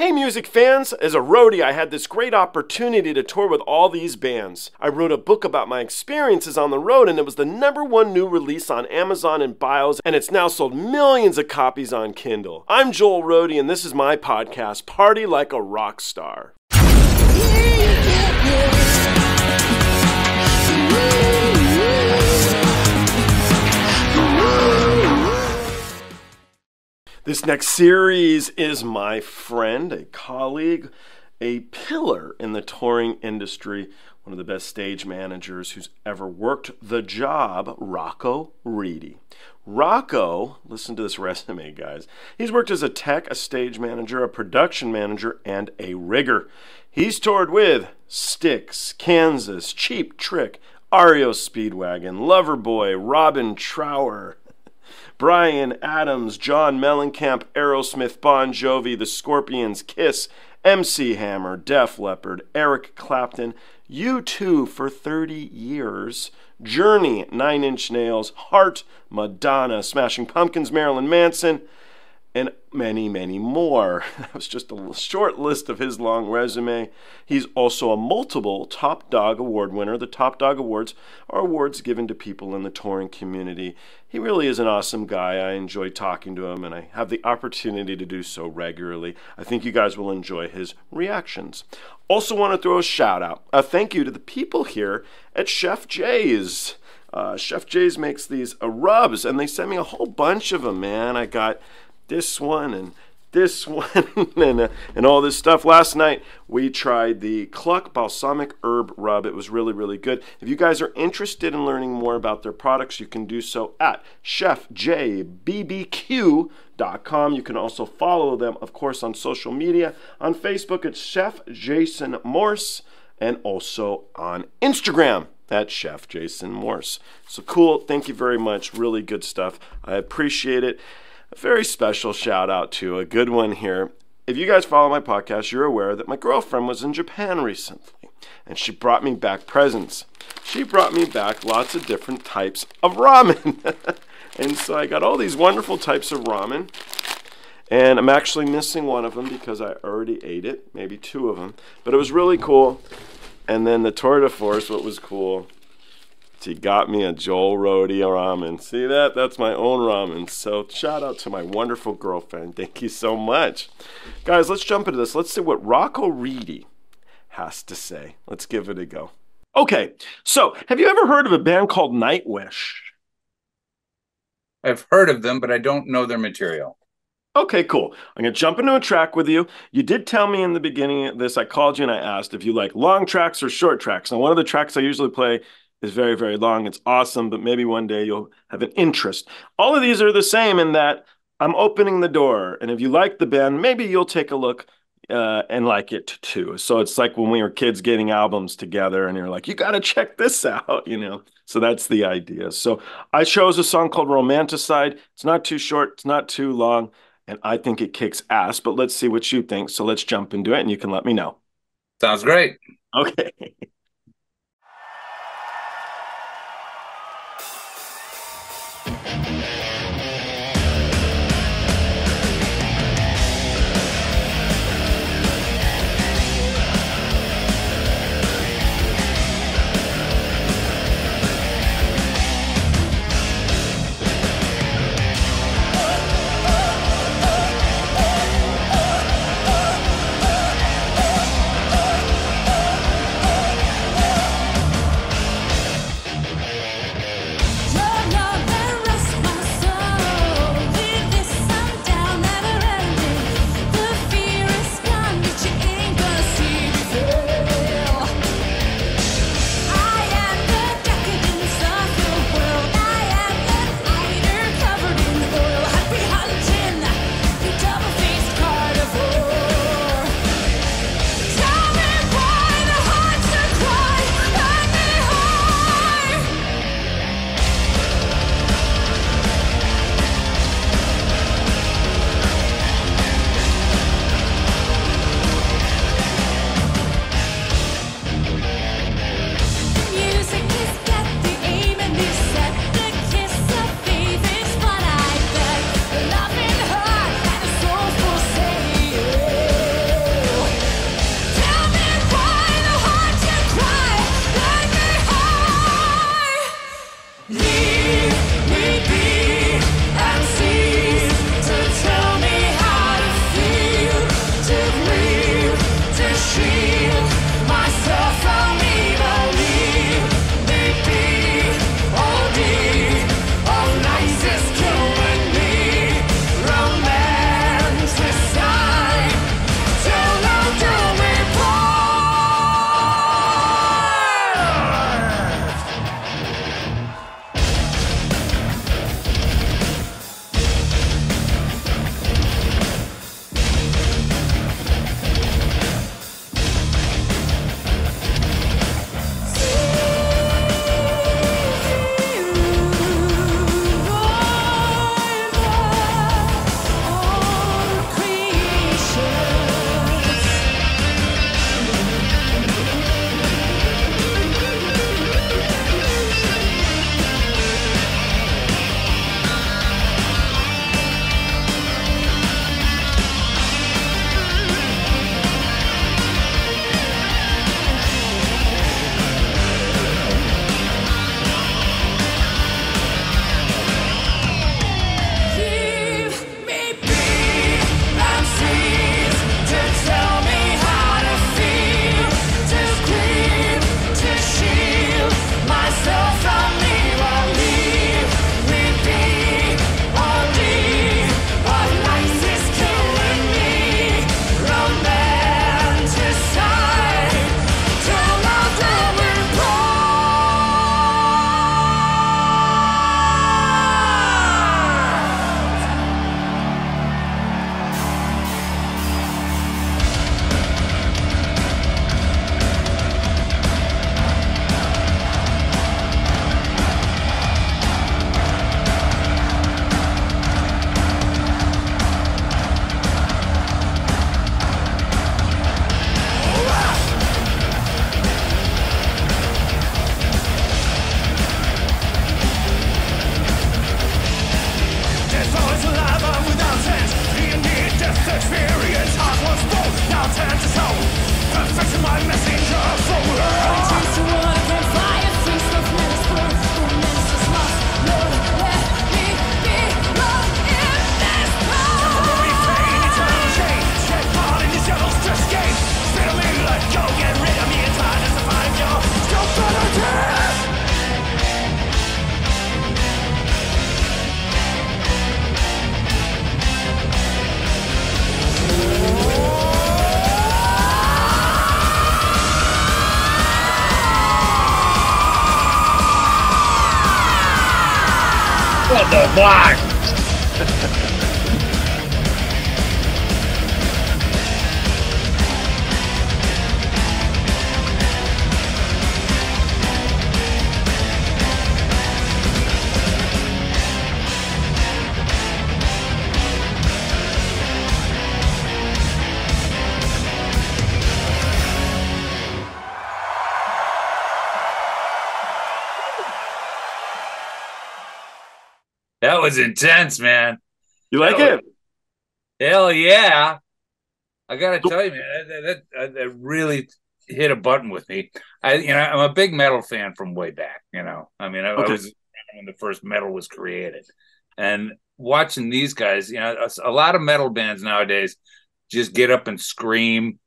Hey music fans, as a roadie I had this great opportunity to tour with all these bands. I wrote a book about my experiences on the road and it was the #1 new release on Amazon and Bios and it's now sold millions of copies on Kindle. I'm Joel Roadie and this is my podcast, Party Like a Rock Star. This next series is my friend, a colleague, a pillar in the touring industry, one of the best stage managers who's ever worked the job, Rocko Reedy. Rocko, listen to this resume, guys. He's worked as a tech, a stage manager, a production manager, and a rigger. He's toured with STYX, Kansas, Cheap Trick, REO Speedwagon, Loverboy, Robin Trower, Bryan Adams, John Mellencamp, Aerosmith, Bon Jovi, The Scorpions, Kiss, MC Hammer, Def Leppard, Eric Clapton, U2 for 30 years, Journey, 9 Inch Nails, Heart, Madonna, Smashing Pumpkins, Marilyn Manson, and many, many more. That was just a short list of his long resume. He's also a multiple Top Dog Award winner. The Top Dog Awards are awards given to people in the touring community. He really is an awesome guy. I enjoy talking to him, and I have the opportunity to do so regularly. I think you guys will enjoy his reactions. Also want to throw a shout out, a thank you to the people here at Chef Jay's. Chef Jay's makes these rubs, and they sent me a whole bunch of them, man. I got this one and this one and all this stuff. Last night we tried the Cluck Balsamic Herb Rub. It was really, really good. If you guys are interested in learning more about their products, you can do so at chefjbbq.com. You can also follow them, of course, on social media. On Facebook, it's Chef Jason Morse, and also on Instagram. That's Chef Jason Morse. So cool. Thank you very much. Really good stuff. I appreciate it. A very special shout out to a good one here. If you guys follow my podcast, you're aware that my girlfriend was in Japan recently, and she brought me back presents. She brought me back lots of different types of ramen. And so I got all these wonderful types of ramen, and I'm actually missing one of them because I already ate it, maybe 2 of them. But it was really cool. And then the tour de force, what was cool, she got me a Joel Roadie ramen. See that? That's my own ramen. So shout out to my wonderful girlfriend. Thank you so much. Guys, let's jump into this. Let's see what Rocko Reedy has to say. Let's give it a go. Okay, so have you ever heard of a band called NIGHTWISH? I've heard of them, but I don't know their material. Okay, cool. I'm going to jump into a track with you. You did tell me in the beginning of this, I called you and I asked if you like long tracks or short tracks. Now, one of the tracks I usually play is very, very long. It's awesome, but maybe one day you'll have an interest. All of these are the same in that I'm opening the door, and if you like the band, maybe you'll take a look and like it too. So it's like when we were kids getting albums together, and you're like, you got to check this out, you know? So that's the idea. So I chose a song called Romanticide. It's not too short, it's not too long, and I think it kicks ass, but let's see what you think. So let's jump into it, and you can let me know. Sounds great. Okay. the block. That was intense, man. You like it? Hell yeah. I gotta tell you, man, that really hit a button with me. I'm a big metal fan from way back. I was when the first metal was created, and watching these guys. A lot of metal bands nowadays just get up and scream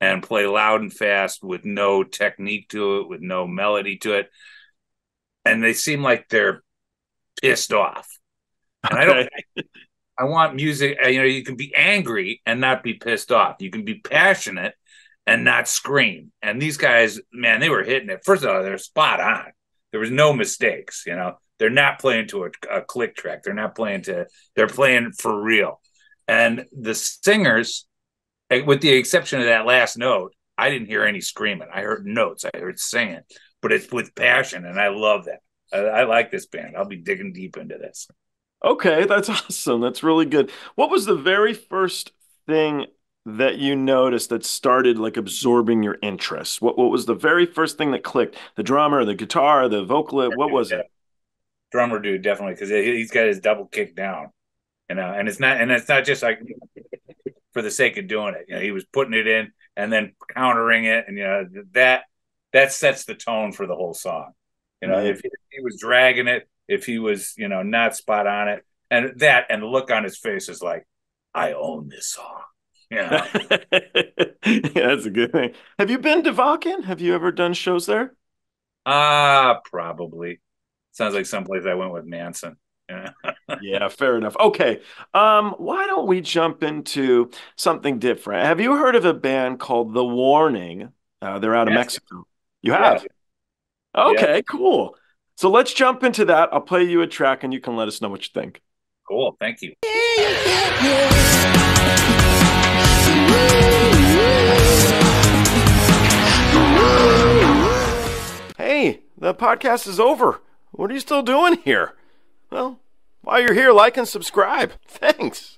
and play loud and fast with no technique to it, with no melody to it, and they seem like they're pissed off. And I want music. You can be angry and not be pissed off. You can be passionate and not scream. And these guys, man, they were hitting it. First of all, they're spot on. There was no mistakes. They're not playing to a click track. They're playing for real. And the singers, with the exception of that last note, I didn't hear any screaming. I heard notes. I heard singing, but it's with passion. And I love that. I like this band. I'll be digging deep into this. Okay, that's awesome. That's really good. What was the very first thing that you noticed that started like absorbing your interest? What was the very first thing that clicked? The drummer, the guitar, the vocalist? What was it? Drummer dude, definitely, because he's got his double kick down, and it's not just like for the sake of doing it. He was putting it in and then countering it, and that sets the tone for the whole song. If he was dragging it, if he was, not spot on it, and the look on his face is like, I own this song. Yeah, that's a good thing. Have you been to Wacken? Have you ever done shows there? Probably. Sounds like someplace I went with Manson. Yeah, fair enough. Okay. Why don't we jump into something different? Have you heard of a band called The Warning? They're out of Mexico. You have? Yeah. Okay, cool. So let's jump into that. I'll play you a track and you can let us know what you think. Cool. Thank you. Hey, the podcast is over. What are you still doing here? Well, while you're here, like and subscribe. Thanks.